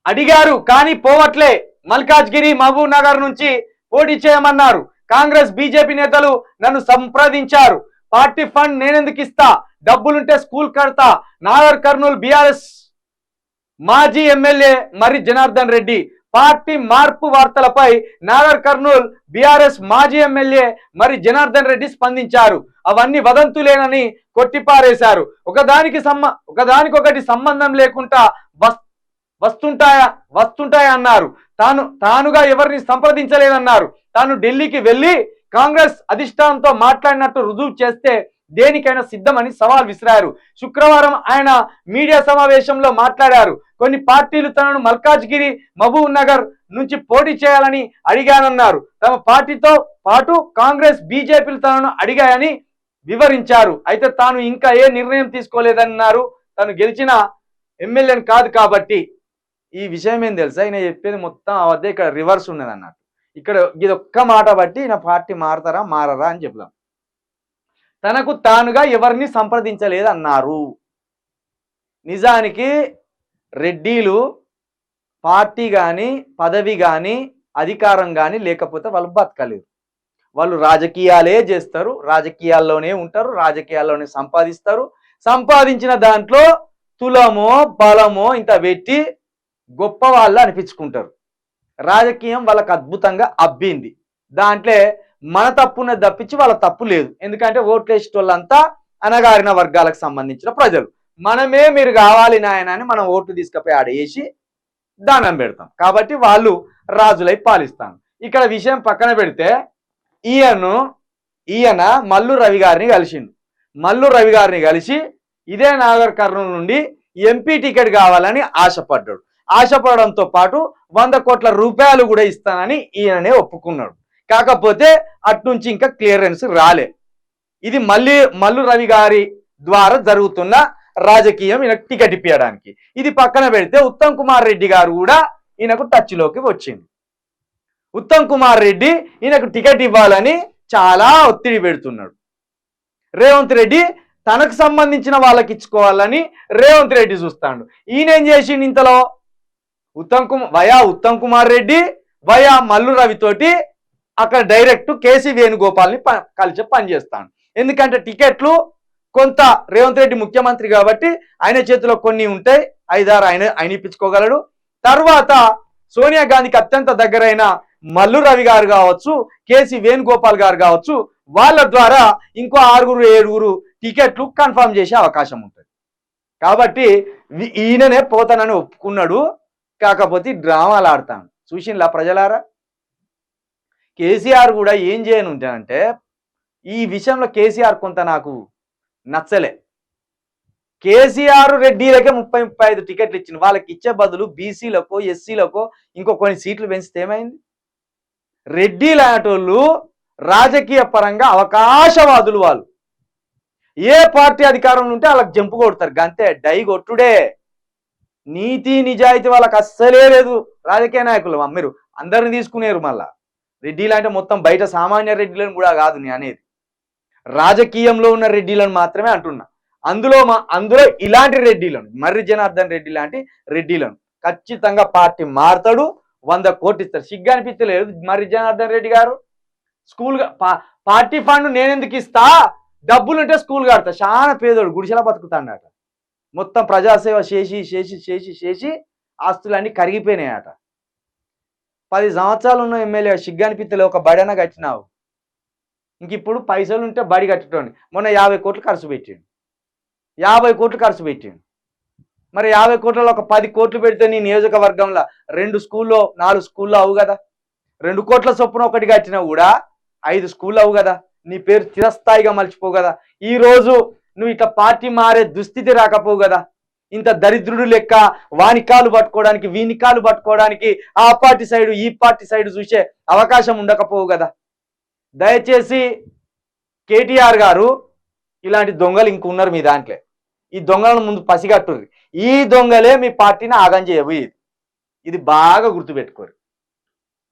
అడిగారు కానీ పోవట్లే. మల్కాజ్గిరి మహబూబ్ నగర్ నుంచి పోటీ చేయమన్నారు. కాంగ్రెస్ బీజేపీ నేతలు నన్ను సంప్రదించారు. పార్టీ ఫండ్ నేనెందుకు ఇస్తా, డబ్బులుంటే స్కూల్ కడతా. నాగర్ కర్నూలు బీఆర్ఎస్ మాజీ ఎమ్మెల్యే మర్రి జనార్దన్ రెడ్డి. పార్టీ మార్పు వార్తలపై నాగర్ కర్నూల్ బీఆర్ఎస్ మాజీ ఎమ్మెల్యే మర్రి జనార్దన్ రెడ్డి స్పందించారు. అవన్నీ వదంతులేనని కొట్టిపారేశారు. ఒకదానికొకటి సంబంధం లేకుండా వస్తుంటాయా అన్నారు. తానుగా ఎవరిని సంప్రదించలేదన్నారు. తాను ఢిల్లీకి వెళ్లి కాంగ్రెస్ అధిష్టానంతో మాట్లాడినట్టు రుజువు చేస్తే దేనికైనా సిద్ధమని సవాల్ విసిరారు. శుక్రవారం ఆయన మీడియా సమావేశంలో మాట్లాడారు. కొన్ని పార్టీలు తనను మల్కాజ్గిరి మహబూబ్ నగర్ నుంచి పోటీ చేయాలని అడిగానన్నారు. తమ పార్టీతో పాటు కాంగ్రెస్ బీజేపీలు తనను అడిగాయని వివరించారు. అయితే తాను ఇంకా ఏ నిర్ణయం తీసుకోలేదన్నారు. తను గెలిచిన ఎమ్మెల్యేని కాదు కాబట్టి. ఈ విషయం ఏం తెలుసా, ఈయన చెప్పేది మొత్తం అవద్దే. ఇక్కడ రివర్స్ ఉన్నది అన్నట్టు. ఇక్కడ ఇది ఒక్క మాట బట్టి ఈయన పార్టీ మారతారా మారరా అని చెప్దాం. తనకు తానుగా ఎవరిని సంప్రదించలేదు అన్నారు. నిజానికి రెడ్డిలు పార్టీ కానీ పదవి కానీ అధికారం కానీ లేకపోతే వాళ్ళు బతకలేరు. వాళ్ళు రాజకీయాలే చేస్తారు, రాజకీయాల్లోనే ఉంటారు, రాజకీయాల్లోనే సంపాదిస్తారు. సంపాదించిన దాంట్లో తులమో బలమో ఇంత పెట్టి గొప్ప వాళ్ళు అనిపించుకుంటారు. రాజకీయం వాళ్ళకు అద్భుతంగా అబ్బింది. దాంట్లో మన తప్పునే తప్పించి వాళ్ళ తప్పు లేదు. ఎందుకంటే ఓట్లేసిన వాళ్ళంతా అనగారిన వర్గాలకు సంబంధించిన ప్రజలు. మనమే మీరు కావాలి నాయన అని మనం ఓట్లు తీసుకుపోయి ఆడేసి దానం పెడతాం. కాబట్టి వాళ్ళు రాజులై పాలిస్తాను. ఇక్కడ విషయం పక్కన పెడితే ఈయన మల్లు రవి గారిని కలిసిండు. మల్లు రవి గారిని కలిసి ఇదే నాగర్ కర్నూలు నుండి ఎంపీ టికెట్ కావాలని ఆశపడ్డాడు. ఆశపడడంతో పాటు 100 కోట్ల రూపాయలు కూడా ఇస్తానని ఈయననే ఒప్పుకున్నాడు. కాకపోతే అట్నుంచి ఇంకా క్లియరెన్స్ రాలే. ఇది మల్లు రవి గారి ద్వారా జరుగుతున్న రాజకీయం ఈయనకు టికెట్ ఇప్పించడానికి. ఇది పక్కన పెడితే ఉత్తమ్ కుమార్ రెడ్డి గారు కూడా ఈయనకు టచ్లోకి వచ్చింది. ఉత్తమ్ కుమార్ రెడ్డి ఈయనకు టికెట్ ఇవ్వాలని చాలా ఒత్తిడి పెడుతున్నాడు. రేవంత్ రెడ్డి తనకు సంబంధించిన వాళ్ళకి ఇచ్చుకోవాలని రేవంత్ రెడ్డి చూస్తాడు. ఈయనేం చేసిండు ఇంతలో ఉత్తమ్ కుమార్ రెడ్డి వయా మల్లు రవితోటి అక్కడ డైరెక్ట్ కేసీ వేణుగోపాల్ని కలిసి పనిచేస్తాను. ఎందుకంటే టికెట్లు కొంత రేవంత్ రెడ్డి ముఖ్యమంత్రి కాబట్టి ఆయన చేతిలో కొన్ని ఉంటాయి, 5-6 ఆయన ఇప్పించుకోగలడు. తర్వాత సోనియా గాంధీకి అత్యంత దగ్గరైన మల్లు రవి గారు కావచ్చు, కేసీ వేణుగోపాల్ గారు కావచ్చు, వాళ్ళ ద్వారా ఇంకో 6-7 టికెట్లు కన్ఫర్మ్ చేసే అవకాశం ఉంటుంది. కాబట్టి ఈయననే పోతానని ఒప్పుకున్నాడు. కాకపోతే డ్రామాలు ఆడతాను చూసిండ్లా ప్రజలారా. కేసీఆర్ కూడా ఏం చేయనుంటానంటే ఈ విషయంలో కేసీఆర్ కొంత నాకు నచ్చలే. కేసీఆర్ రెడ్డిలకే 30-35 టికెట్లు ఇచ్చింది. వాళ్ళకి ఇచ్చే బదులు బీసీలకో ఎస్సీలకో ఇంకో కొన్ని సీట్లు పెంచితే ఏమైంది? రెడ్డి లాంటోళ్ళు రాజకీయ పరంగా అవకాశవాదులు. వాళ్ళు ఏ పార్టీ అధికారంలో ఉంటే వాళ్ళకి జంపు కొడతారు. గంతే, డై కొట్టుడే. నీతి నిజాయితీ వాళ్ళకి అస్సలే లేదు. రాజకీయ నాయకులు మీరు అందరిని తీసుకునేరు. మళ్ళా రెడ్డిలు అంటే మొత్తం బయట సామాన్య రెడ్డిలను కూడా కాదు నేను అనేది, రాజకీయంలో ఉన్న రెడ్డిలను మాత్రమే అంటున్నా. అందులో ఇలాంటి రెడ్డిలను, మర్రి జనార్దన్ రెడ్డి లాంటి రెడ్డిలను ఖచ్చితంగా పార్టీ మారుతాడు, 100 కోట్లు ఇస్తారు. సిగ్గు అనిపించలేదు మర్రి జనార్దన్ రెడ్డి గారు? స్కూల్ పార్టీ ఫండ్ నేనెందుకు ఇస్తా, డబ్బులుంటే స్కూల్ కడతా. చాలా పేదోడు, గుడిసెలా బతుకుతాడట. మొత్తం ప్రజాసేవ చేసి చేసి చేసి చేసి ఆస్తులన్నీ కరిగిపోయినాయట. 10 సంవత్సరాలు ఉన్న ఎమ్మెల్యే సిగ్గు అనిపించలే. ఒక బడన కట్టినావు, ఇంక ఇప్పుడు పైసలు ఉంటే బడి కట్టడం. మొన్న 50 కోట్లు ఖర్చు పెట్టిండు. 50 కోట్లు ఖర్చు పెట్టిండు. మరి 50 కోట్లలో ఒక 10 కోట్లు పెడితే నీ నియోజకవర్గంలో 2 స్కూల్లో 4 స్కూల్లో అవు కదా. 2 కోట్ల చొప్పున ఒకటి కట్టినా కూడా 5 స్కూళ్ళు అవు కదా. నీ పేరు చిరస్థాయిగా మర్చిపోవు కదా. ఈ రోజు నువ్వు ఇట్లా పార్టీ మారే దుస్థితి రాకపోవు కదా. ఇంత దరిద్రుడు లెక్క వాని కాలు పట్టుకోవడానికి వీని కాలు పట్టుకోవడానికి ఆ పార్టీ సైడు ఈ పార్టీ సైడు చూసే అవకాశం ఉండకపోవు కదా. దయచేసి కేటీఆర్ గారు, ఇలాంటి దొంగలు ఇంకున్నారు మీ దాంట్లో. ఈ దొంగలను ముందు పసిగట్టుర్రి. ఈ దొంగలే మీ పార్టీని ఆగం చేయబోయేది. ఇది బాగా గుర్తుపెట్టుకోరు.